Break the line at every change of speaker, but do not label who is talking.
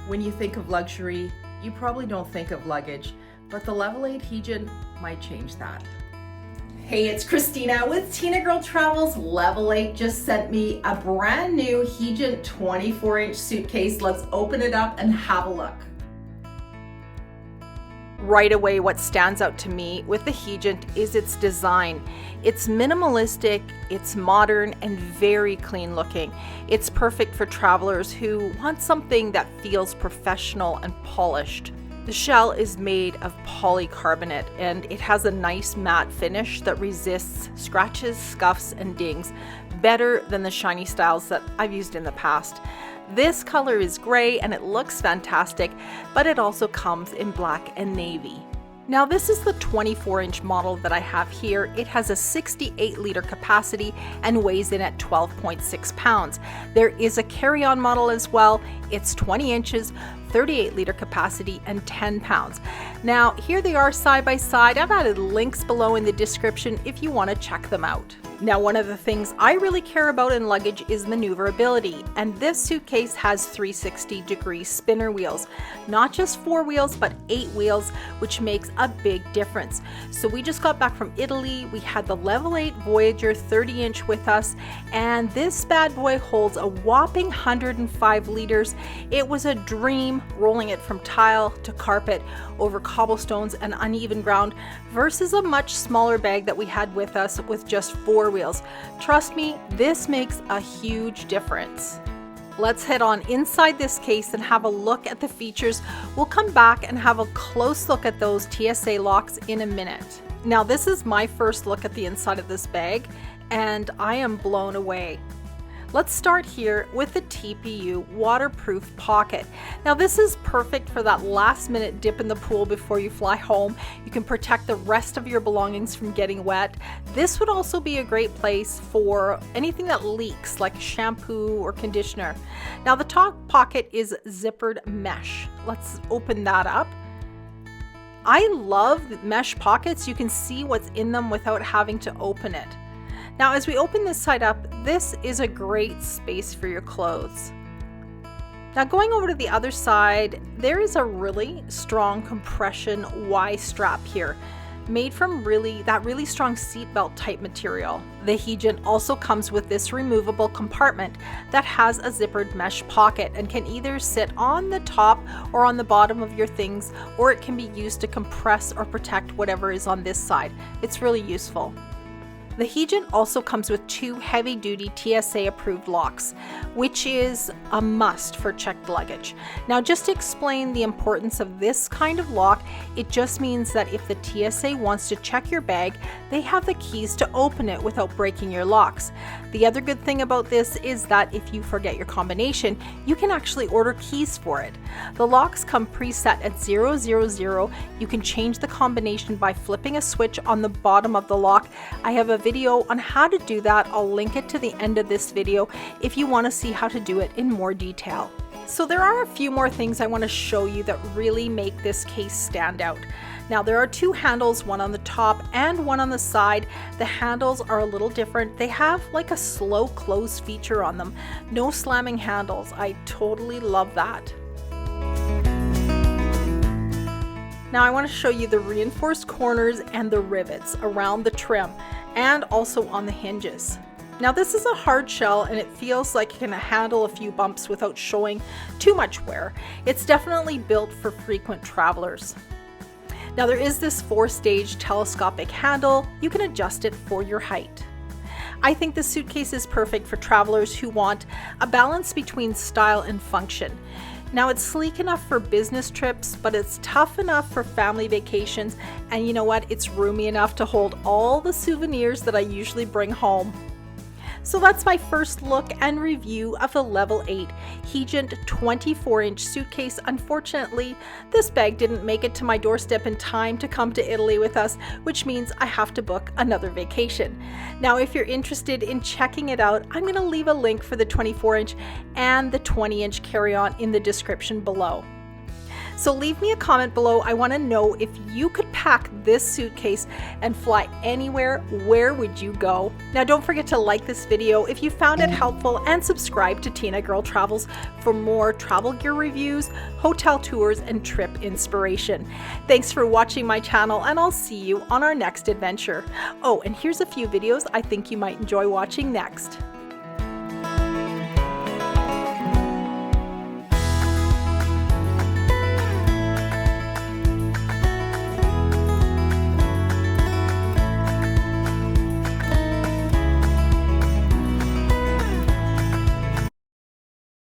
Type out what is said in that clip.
When you think of luxury, you probably don't think of luggage, but the Level 8 Hegent might change that. Hey, it's Christina with Tinagirl Travels. Level 8 just sent me a brand new Hegent 24-inch suitcase. Let's open it up and have a look. Right away, what stands out to me with the Hegent is its design. It's minimalistic, it's modern, and very clean looking. It's perfect for travelers who want something that feels professional and polished. The shell is made of polycarbonate and it has a nice matte finish that resists scratches, scuffs, and dings better than the shiny styles that I've used in the past. This color is gray and it looks fantastic, but it also comes in black and navy. Now this is the 24-inch model that I have here. It has a 68-liter capacity and weighs in at 12.6 pounds. There is a carry-on model as well. It's 20 inches, 38-liter capacity, and 10 pounds. Now here they are side by side. I've added links below in the description if you want to check them out. Now, one of the things I really care about in luggage is maneuverability, and this suitcase has 360-degree spinner wheels. Not just 4 wheels, but 8 wheels, which makes a big difference. So we just got back from Italy. We had the Level 8 Voyager 30-inch with us, and this bad boy holds a whopping 105 liters. It was a dream rolling it from tile to carpet over cobblestones and uneven ground versus a much smaller bag that we had with us with just 4 wheels. Trust me, this makes a huge difference. Let's head on inside this case and have a look at the features. We'll come back and have a close look at those TSA locks in a minute. Now this is my first look at the inside of this bag and I am blown away. Let's start here with the TPU waterproof pocket. Now this is perfect for that last minute dip in the pool before you fly home. You can protect the rest of your belongings from getting wet. This would also be a great place for anything that leaks like shampoo or conditioner. Now the top pocket is zippered mesh. Let's open that up. I love mesh pockets. You can see what's in them without having to open it. Now, as we open this side up, this is a great space for your clothes. Now, going over to the other side, there is a really strong compression Y strap here, made from that really strong seatbelt type material. The Hegent also comes with this removable compartment that has a zippered mesh pocket and can either sit on the top or on the bottom of your things, or it can be used to compress or protect whatever is on this side. It's really useful. The Hegent also comes with 2 heavy-duty TSA Approved Locks, which is a must for checked luggage. Now, just to explain the importance of this kind of lock, it just means that if the TSA wants to check your bag, they have the keys to open it without breaking your locks. The other good thing about this is that if you forget your combination, you can actually order keys for it. The locks come preset at 000. You can change the combination by flipping a switch on the bottom of the lock. I have a video on how to do that. I'll link it to the end of this video if you want to see how to do it in more detail. So there are a few more things I want to show you that really make this case stand out. Now there are 2 handles, one on the top and one on the side. The handles are a little different. They have like a slow close feature on them. No slamming handles. I totally love that. Now I want to show you the reinforced corners and the rivets around the trim and also on the hinges. Now this is a hard shell and it feels like it can handle a few bumps without showing too much wear. It's definitely built for frequent travelers. Now there is this 4-stage telescopic handle. You can adjust it for your height. I think this suitcase is perfect for travelers who want a balance between style and function. Now it's sleek enough for business trips, but it's tough enough for family vacations, and you know what? It's roomy enough to hold all the souvenirs that I usually bring home. So that's my first look and review of the Level 8 Hegent 24-inch suitcase. Unfortunately, this bag didn't make it to my doorstep in time to come to Italy with us, which means I have to book another vacation. Now, if you're interested in checking it out, I'm going to leave a link for the 24-inch and the 20-inch carry-on in the description below. So leave me a comment below. I want to know, if you could pack this suitcase and fly anywhere, where would you go? Now don't forget to like this video if you found it helpful, and subscribe to Tinagirl Travels for more travel gear reviews, hotel tours, and trip inspiration. Thanks for watching my channel, and I'll see you on our next adventure. Oh, and here's a few videos I think you might enjoy watching next.